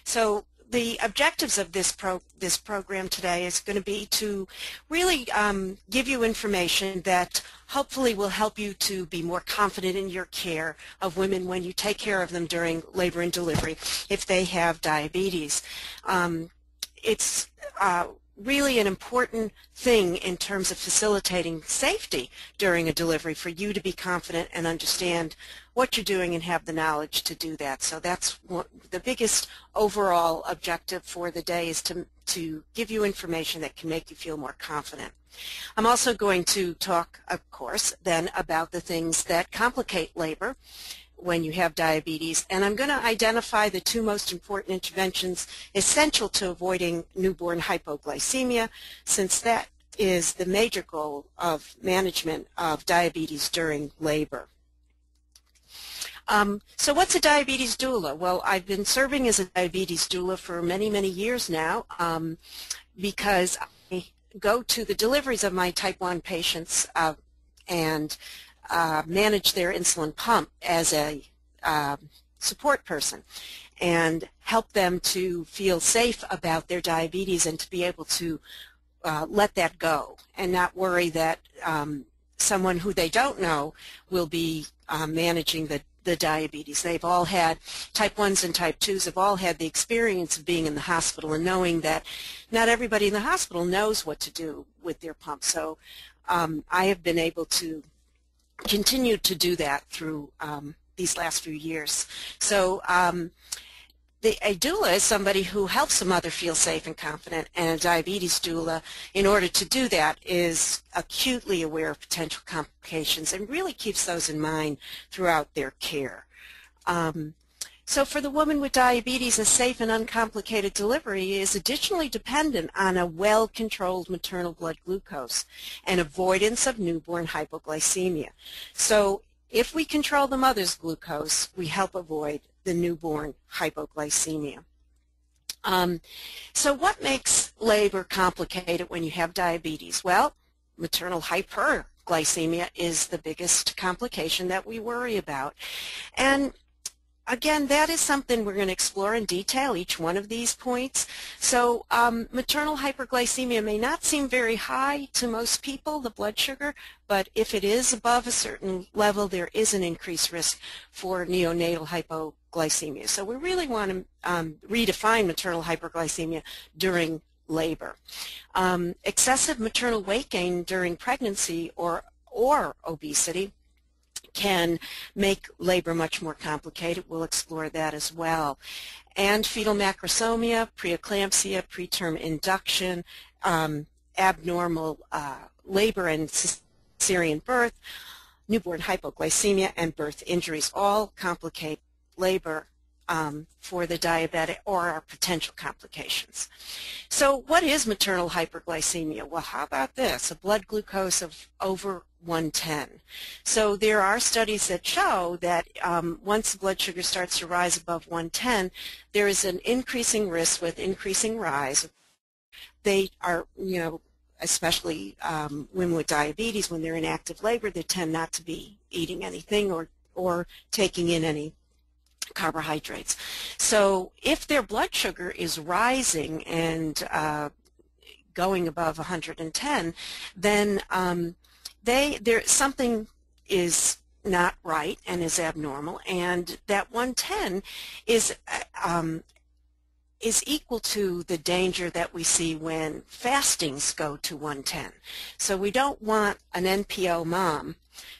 So the objectives of this program today is going to be to really give you information that hopefully will help you to be more confident in your care of women when you take care of them during labor and delivery if they have diabetes. It's really an important thing in terms of facilitating safety during a delivery for you to be confident and understand what you're doing and have the knowledge to do that. So that's the biggest overall objective for the day, is to give you information that can make you feel more confident. I'm also going to talk, of course, then about the things that complicate labor when you have diabetes, and I'm going to identify the two most important interventions essential to avoiding newborn hypoglycemia, since that is the major goal of management of diabetes during labor. So what's a diabetes doula? Well, I've been serving as a diabetes doula for many, many years now because I go to the deliveries of my type 1 patients and manage their insulin pump as a support person and help them to feel safe about their diabetes and to be able to let that go and not worry that someone who they don't know will be managing the diabetes. They've all had, type 1s and type 2s have all had the experience of being in the hospital and knowing that not everybody in the hospital knows what to do with their pump. So I have been able to continue to do that through these last few years. So a doula is somebody who helps a mother feel safe and confident, and a diabetes doula, in order to do that, is acutely aware of potential complications and really keeps those in mind throughout their care. So for the woman with diabetes, a safe and uncomplicated delivery is additionally dependent on a well-controlled maternal blood glucose and avoidance of newborn hypoglycemia. So if we control the mother's glucose, we help avoid the newborn hypoglycemia. So what makes labor complicated when you have diabetes? Well, maternal hyperglycemia is the biggest complication that we worry about. And again, that is something we're going to explore in detail, each one of these points. So maternal hyperglycemia may not seem very high to most people, the blood sugar, but if it is above a certain level, there is an increased risk for neonatal hypoglycemia. So we really want to redefine maternal hyperglycemia during labor. Excessive maternal weight gain during pregnancy or obesity can make labor much more complicated. We'll explore that as well. And fetal macrosomia, preeclampsia, preterm induction, abnormal labor and cesarean birth, newborn hypoglycemia, and birth injuries all complicate labor for the diabetic or are potential complications. So what is maternal hyperglycemia? Well, how about this? A blood glucose of over 110. So there are studies that show that once the blood sugar starts to rise above 110, there is an increasing risk with increasing rise. They are, especially women with diabetes, when they're in active labor, they tend not to be eating anything or taking in any carbohydrates. So if their blood sugar is rising and going above 110, then something is not right and is abnormal, and that 110 is equal to the danger that we see when fastings go to 110. So we don't want an NPO mom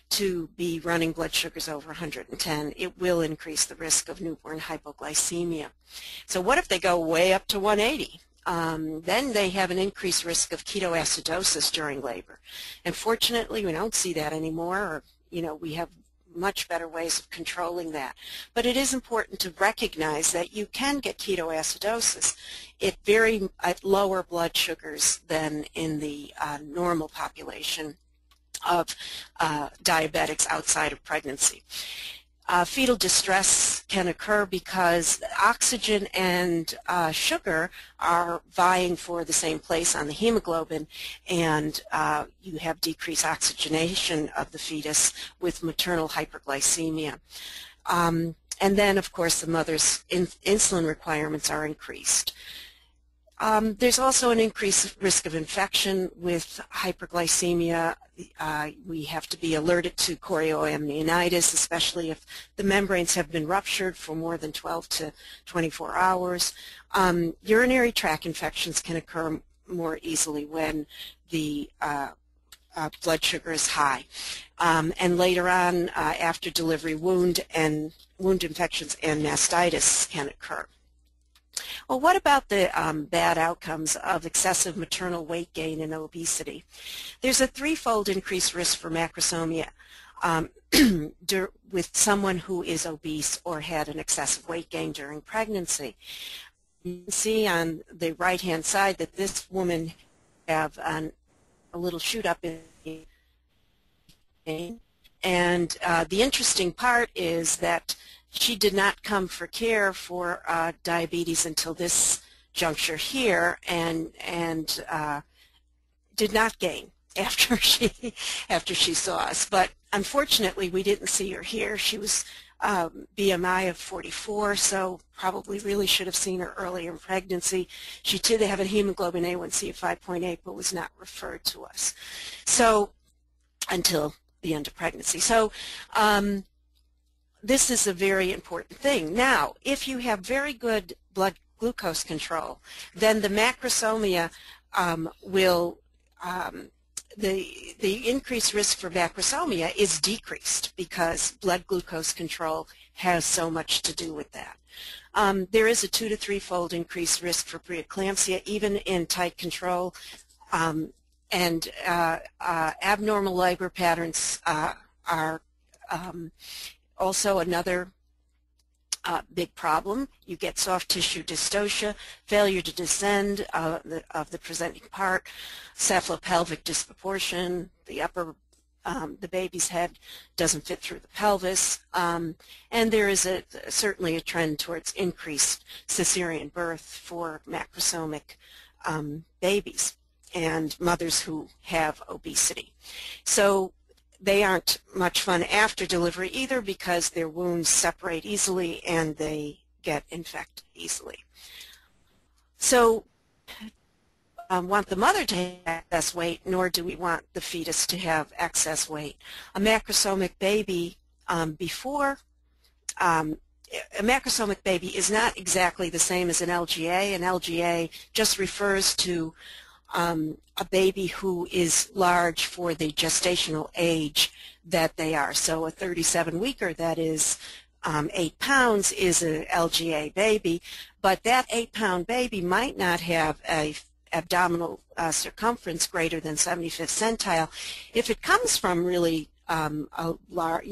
to be running blood sugars over 110. It will increase the risk of newborn hypoglycemia. So what if they go way up to 180? Then they have an increased risk of ketoacidosis during labor. And fortunately, we don't see that anymore, or we have much better ways of controlling that. But it is important to recognize that you can get ketoacidosis at lower blood sugars than in the normal population of diabetics outside of pregnancy. Fetal distress can occur because oxygen and sugar are vying for the same place on the hemoglobin, and you have decreased oxygenation of the fetus with maternal hyperglycemia. And then, of course, the mother's insulin requirements are increased. There's also an increased risk of infection with hyperglycemia. We have to be alerted to chorioamnionitis, especially if the membranes have been ruptured for more than 12 to 24 hours. Urinary tract infections can occur more easily when the blood sugar is high. And later on, after delivery, wound infections and mastitis can occur. Well, what about the bad outcomes of excessive maternal weight gain and obesity? There's a threefold increased risk for macrosomia with someone who is obese or had an excessive weight gain during pregnancy. You can see on the right-hand side that this woman have a little shoot up in pain. And the interesting part is that she did not come for care for diabetes until this juncture here, and did not gain after she saw us. But unfortunately, we didn't see her here. She was BMI of 44, so probably really should have seen her earlier in pregnancy. She did have a hemoglobin A1C of 5.8, but was not referred to us. So until the end of pregnancy. So this is a very important thing. Now, if you have very good blood glucose control, then the macrosomia will, the increased risk for macrosomia is decreased because blood glucose control has so much to do with that. There is a 2 to 3-fold increased risk for preeclampsia, even in tight control, and abnormal labor patterns are also another big problem. You get soft tissue dystocia, failure to descend of the presenting part, cephalopelvic disproportion, the baby's head doesn't fit through the pelvis, and there is certainly a trend towards increased cesarean birth for macrosomic babies and mothers who have obesity. So they aren't much fun after delivery either because their wounds separate easily and they get infected easily. So want the mother to have excess weight, nor do we want the fetus to have excess weight. A macrosomic baby a macrosomic baby is not exactly the same as an LGA. An LGA just refers to a baby who is large for the gestational age that they are. So a 37-weeker that is 8 pounds is an LGA baby, but that 8-pound baby might not have a abdominal circumference greater than 75th centile. If it comes from really a large,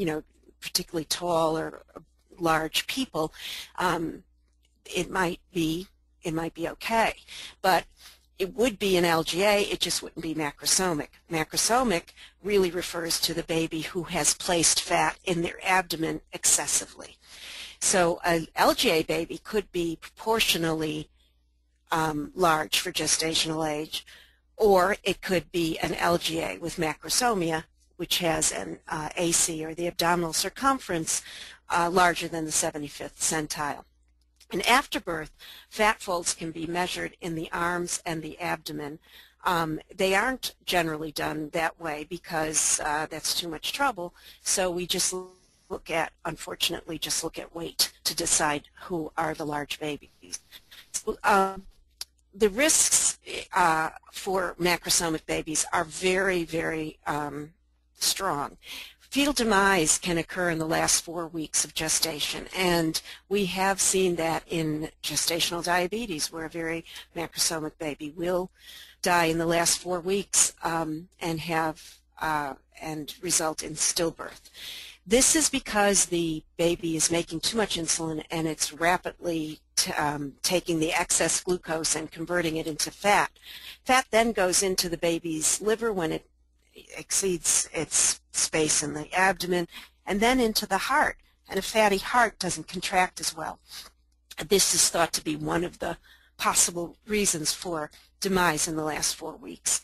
particularly tall or large people, it might be okay. But it would be an LGA, it just wouldn't be macrosomic. Macrosomic really refers to the baby who has placed fat in their abdomen excessively. So an LGA baby could be proportionally large for gestational age, or it could be an LGA with macrosomia, which has an AC, or the abdominal circumference, larger than the 75th centile. And after birth, fat folds can be measured in the arms and the abdomen. They aren't generally done that way because that's too much trouble, so we just unfortunately, look at weight to decide who are the large babies. So, the risks for macrosomic babies are very, very strong. Fetal demise can occur in the last 4 weeks of gestation, and we have seen that in gestational diabetes, where a very macrosomic baby will die in the last 4 weeks and result in stillbirth. This is because the baby is making too much insulin and it's rapidly taking the excess glucose and converting it into fat. Fat then goes into the baby's liver when it exceeds its space in the abdomen, and then into the heart, and a fatty heart doesn't contract as well. This is thought to be one of the possible reasons for demise in the last 4 weeks.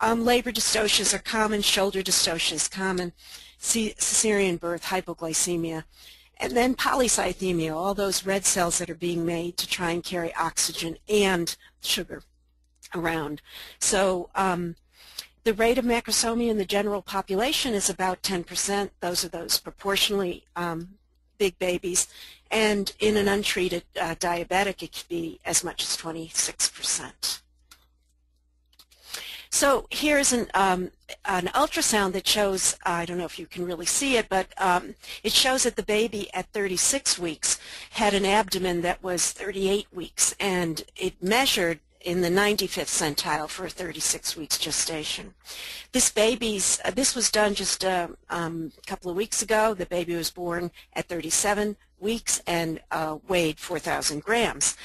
Labor dystocias are common, shoulder dystocia is common, cesarean birth, hypoglycemia, And then polycythemia, all those red cells that are being made to try and carry oxygen and sugar around. So the rate of macrosomia in the general population is about 10%. Those are those proportionally big babies. And in an untreated diabetic, it could be as much as 26%. So here's an ultrasound that shows, I don't know if you can really see it, but it shows that the baby at 36 weeks had an abdomen that was 38 weeks, and it measured in the 95th centile for 36 weeks gestation. This was done just a couple of weeks ago. The baby was born at 37 weeks and weighed 4,000 grams.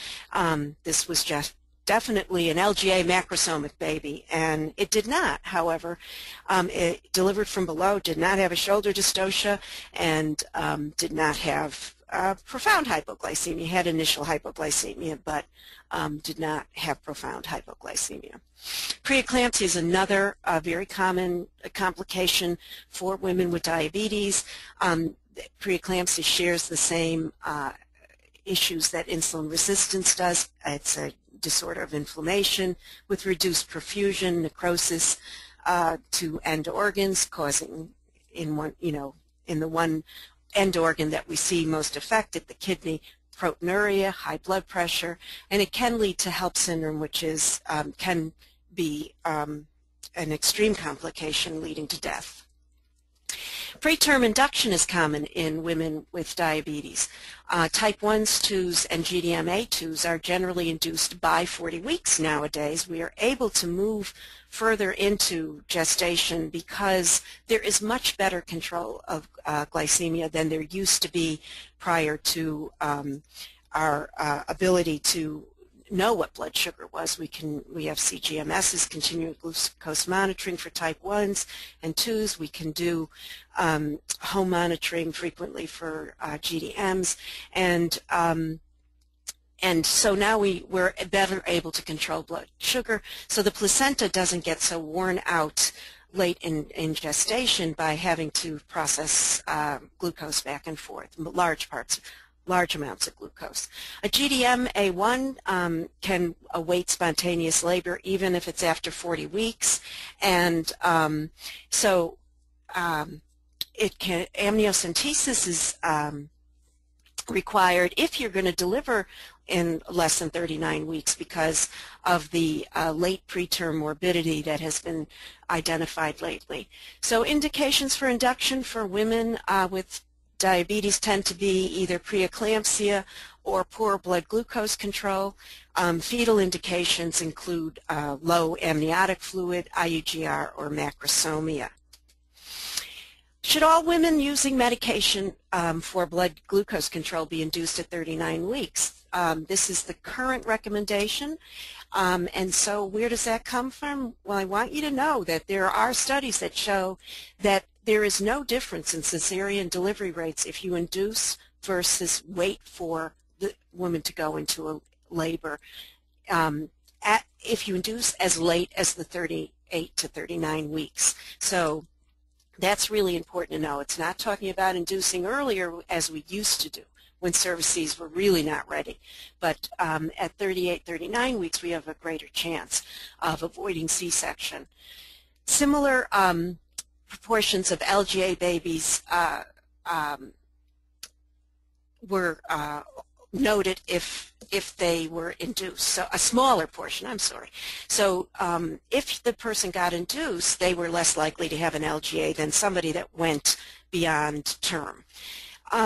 This was just definitely an LGA macrosomic baby, and it did not, however, it delivered from below, did not have a shoulder dystocia, and did not have profound hypoglycemia. Had initial hypoglycemia, but did not have profound hypoglycemia. Preeclampsia is another very common complication for women with diabetes. Preeclampsia shares the same issues that insulin resistance does. It's a disorder of inflammation with reduced perfusion, necrosis to end organs, causing in the one end organ that we see most affected, the kidney, proteinuria, high blood pressure, and it can lead to HELLP syndrome, which is can be an extreme complication leading to death. Preterm induction is common in women with diabetes. Type 1s, 2s, and GDMA2s are generally induced by 40 weeks nowadays. We are able to move further into gestation because there is much better control of glycemia than there used to be prior to our ability to know what blood sugar was. We have CGMSs, continuous glucose monitoring for type 1s and 2s. We can do home monitoring frequently for GDMs, and so now we're better able to control blood sugar, so the placenta doesn't get so worn out late in gestation by having to process glucose back and forth, large amounts of glucose. A GDM-A1 can await spontaneous labor even if it's after 40 weeks, and amniocentesis is required if you're going to deliver in less than 39 weeks because of the late preterm morbidity that has been identified lately. So indications for induction for women with diabetes tend to be either preeclampsia or poor blood glucose control. Fetal indications include low amniotic fluid, IUGR, or macrosomia. Should all women using medication for blood glucose control be induced at 39 weeks? This is the current recommendation. And so where does that come from? Well, I want you to know that there are studies that show that there is no difference in cesarean delivery rates if you induce versus wait for the woman to go into a labor. If you induce as late as the 38 to 39 weeks. So that's really important to know. It's not talking about inducing earlier as we used to do when cervices were really not ready. But at 38, 39 weeks, we have a greater chance of avoiding C-section. Similar proportions of LGA babies were noted if they were induced. So a smaller portion, I'm sorry. So if the person got induced, they were less likely to have an LGA than somebody that went beyond term.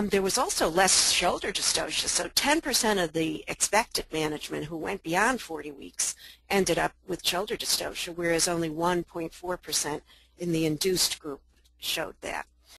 There was also less shoulder dystocia, so 10% of the expected management who went beyond 40 weeks ended up with shoulder dystocia, whereas only 1.4% in the induced group showed that.